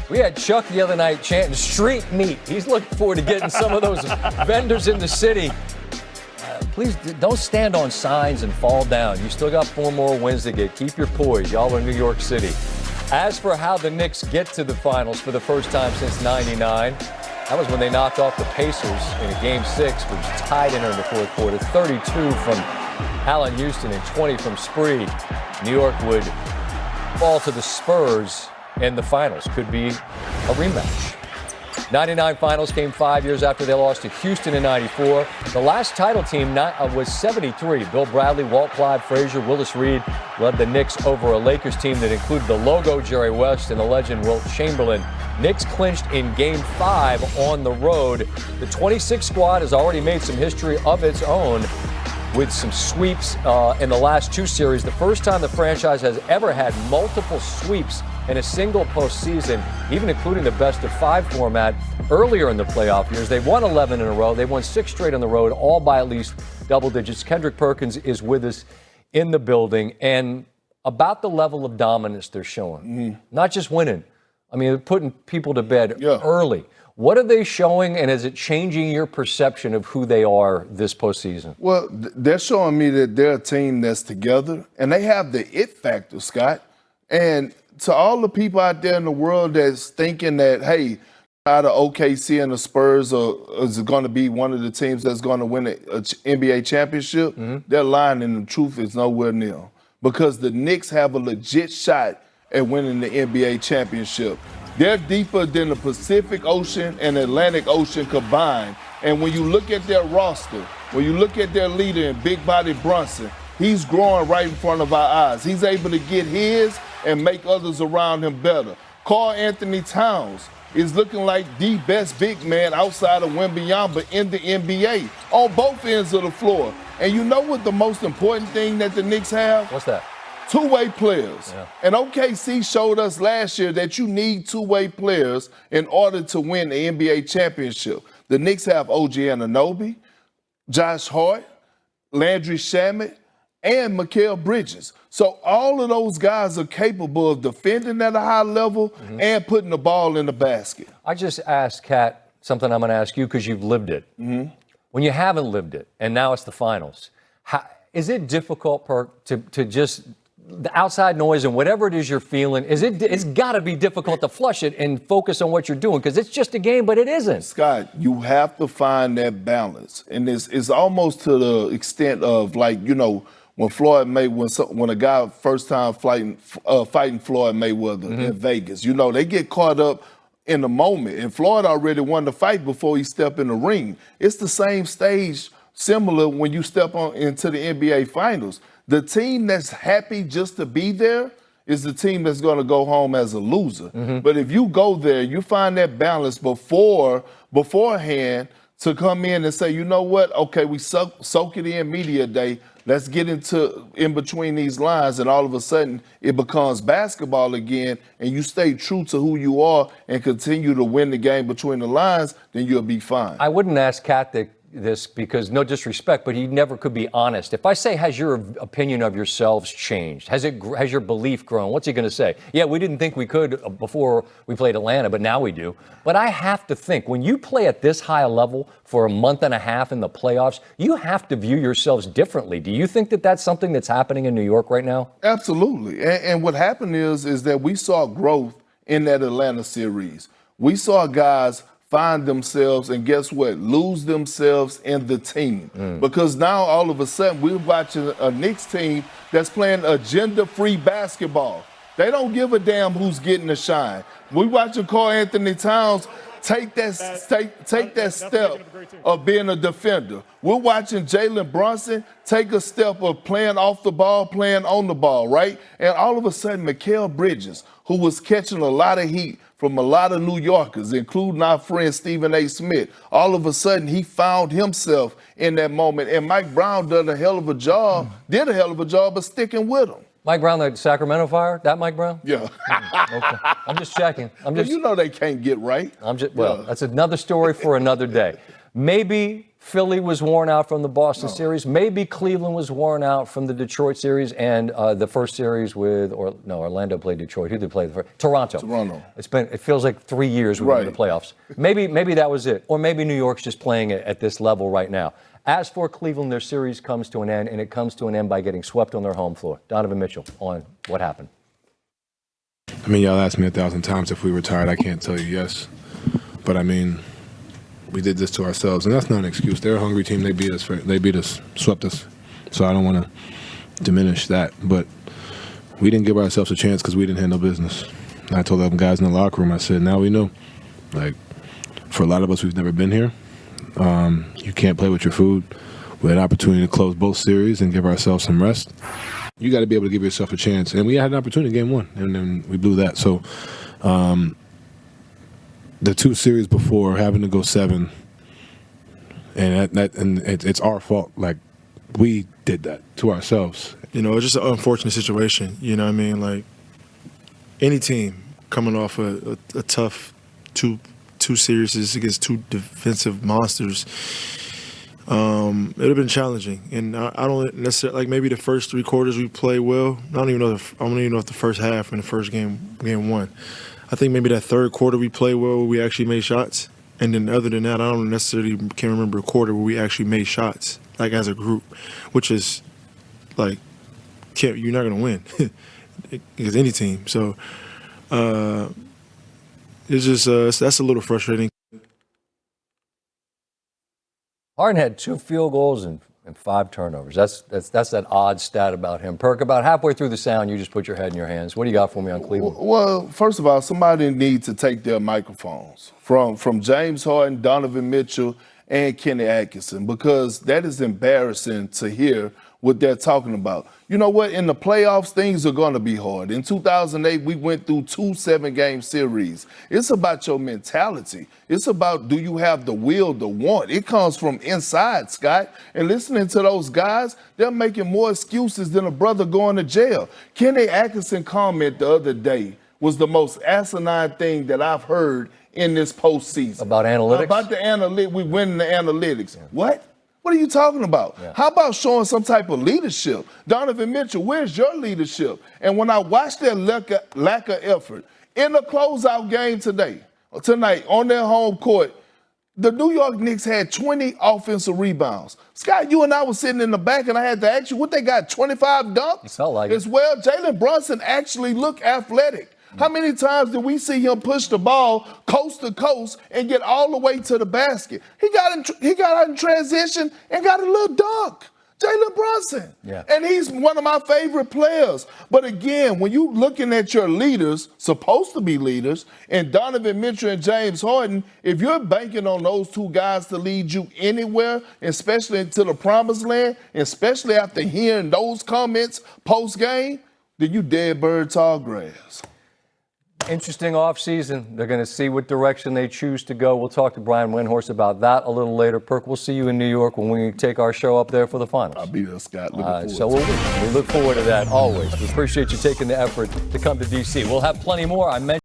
We had Chuck the other night chanting street meat. He's looking forward to getting some of those vendors in the city. Please don't stand on signs and fall down. You still got 4 more wins to get. Keep your poise. Y'all are New York City. As for how the Knicks get to the finals for the first time since '99, that was when they knocked off the Pacers in a Game 6, which tied in the fourth quarter. 32 from Allen Houston and 20 from Spree. New York would fall to the Spurs in the finals. Could be a rematch. 99 finals came 5 years after they lost to Houston in 94. The last title team was 73. Bill Bradley, Walt Clyde Frazier, Willis Reed led the Knicks over a Lakers team that included the logo Jerry West and the legend Wilt Chamberlain. Knicks clinched in Game 5 on the road. The 26 squad has already made some history of its own with some sweeps in the last 2 series. The first time the franchise has ever had multiple sweeps in a single postseason, even including the best-of-5 format earlier in the playoff years. They won 11 in a row. They won 6 straight on the road, all by at least double digits. Kendrick Perkins is with us in the building. And about the level of dominance they're showing, not just winning. I mean, they're putting people to bed early. What are they showing, and is it changing your perception of who they are this postseason? Well, they're showing me that they're a team that's together, and they have the it factor, Scott. And to all the people out there in the world that's thinking that, hey, out of OKC and the Spurs is going to be one of the teams that's going to win an NBA championship, they're lying, and the truth is nowhere near. Because the Knicks have a legit shot at winning the NBA championship. They're deeper than the Pacific Ocean and Atlantic Ocean combined. And when you look at their roster, when you look at their leader in Big Body Brunson, he's growing right in front of our eyes. He's able to get his and make others around him better. Karl Anthony Towns is looking like the best big man outside of Wembanyama in the NBA on both ends of the floor. And you know what the most important thing that the Knicks have? What's that? Two-way players. Yeah. And OKC showed us last year that you need two-way players in order to win the NBA championship. The Knicks have OG Anunoby, Josh Hart, Landry Shamet, and Mikal Bridges. So all of those guys are capable of defending at a high level and putting the ball in the basket. I just asked Kat something I'm going to ask you because you've lived it. When you haven't lived it, and now it's the finals, is it difficult, Perk, to just the outside noise and whatever it is you're feeling, it's got to be difficult to flush it and focus on what you're doing because it's just a game, but it isn't. Scott, you have to find that balance. And it's almost to the extent of, like, you know, when a guy first time fighting Floyd Mayweather in Vegas, you know, they get caught up in the moment. And Floyd already won the fight before he stepped in the ring. It's the same stage, similar when you step into the NBA Finals. The team that's happy just to be there is the team that's going to go home as a loser. But if you go there, you find that balance beforehand to come in and say, you know what? Okay, we soak it in media day. Let's get in between these lines, and all of a sudden it becomes basketball again, and you stay true to who you are and continue to win the game between the lines, then you'll be fine. I wouldn't ask Kat this because no disrespect, but he never could be honest. If I say, has your opinion of yourselves changed? Has your belief grown? What's he going to say? Yeah, we didn't think we could before we played Atlanta, but now we do. But I have to think, when you play at this high a level for a month and a half in the playoffs, you have to view yourselves differently. Do you think that that's something that's happening in New York right now? Absolutely. And what happened is that we saw growth in that Atlanta series. We saw guys find themselves and guess what? Lose themselves in the team. Because now all of a sudden we're watching a Knicks team that's playing agenda-free basketball. They don't give a damn who's getting the shine. We're watching Karl Anthony Towns take that step of being a defender. We're watching Jalen Brunson take a step of playing off the ball, playing on the ball, right? And all of a sudden, Mikal Bridges, who was catching a lot of heat from a lot of New Yorkers, including our friend Stephen A. Smith, all of a sudden he found himself in that moment. And Mike Brown did a hell of a job of sticking with him. Mike Brown, the Sacramento Fire? That Mike Brown? Yeah. Okay. I'm just checking. You know they can't get right. That's another story for another day. Maybe Philly was worn out from the Boston series. Maybe Cleveland was worn out from the Detroit series and the first series with, Orlando played Detroit. Who did they play? Toronto. It feels like 3 years we were in the playoffs. Maybe that was it. Or maybe New York's just playing it at this level right now. As for Cleveland, their series comes to an end, and it comes to an end by getting swept on their home floor. Donovan Mitchell on what happened. I mean, y'all asked me 1,000 times if we were tired. I can't tell you yes. But, I mean, we did this to ourselves, and that's not an excuse. They're a hungry team. They beat us, swept us. So I don't want to diminish that. But we didn't give ourselves a chance because we didn't handle business. And I told them guys in the locker room, I said, now we know. Like, for a lot of us who've never been here, you can't play with your food. We had an opportunity to close both series and give ourselves some rest. You got to be able to give yourself a chance. And we had an opportunity in game one, and then we blew that. So the two series before, having to go 7, and it's our fault. Like, we did that to ourselves. You know, it's just an unfortunate situation. You know what I mean? Like, any team coming off a tough two series against two defensive monsters, it would have been challenging. And I don't necessarily, like, maybe the first 3 quarters we played well. I don't even know if the first half in the first game one. I think maybe that third quarter we played well where we actually made shots. And then other than that, I don't necessarily can remember a quarter where we actually made shots, like as a group, which is like, you're not going to win against any team. So it's just that's a little frustrating. Harden had 2 field goals and 5 turnovers. That's that odd stat about him. Perk, about halfway through the sound, you just put your head in your hands. What do you got for me on Cleveland? Well, first of all, somebody needs to take their microphones from James Harden, Donovan Mitchell, and Kenny Atkinson, because that is embarrassing to hear what they're talking about. You know what? In the playoffs, things are going to be hard. In 2008, we went through 2 7-game series. It's about your mentality. It's about, do you have the will to want? It comes from inside, Scott. And listening to those guys, they're making more excuses than a brother going to jail. Kenny Atkinson comment the other day was the most asinine thing that I've heard in this postseason. About analytics? About the analytics. We win the analytics. Yeah. What? What are you talking about? Yeah. How about showing some type of leadership? Donovan Mitchell, where's your leadership? And when I watched their lack of effort in the closeout game tonight on their home court, the New York Knicks had 20 offensive rebounds. Scott, you and I were sitting in the back, and I had to ask you, what they got, 25 dunks? It felt like as well. Jalen Brunson actually looked athletic. How many times did we see him push the ball coast to coast and get all the way to the basket? He got out in transition and got a little dunk. Jalen Brunson. Yeah. And he's one of my favorite players. But again, when you're looking at your leaders, supposed to be leaders, and Donovan Mitchell and James Harden, if you're banking on those 2 guys to lead you anywhere, especially into the promised land, especially after hearing those comments post-game, then you dead bird tall grass. Interesting offseason. They're going to see what direction they choose to go. We'll talk to Brian Windhorst about that a little later. Perk, we'll see you in New York when we take our show up there for the finals. I'll be there, Scott. We look forward to that always. We appreciate you taking the effort to come to D.C. We'll have plenty more. I mentioned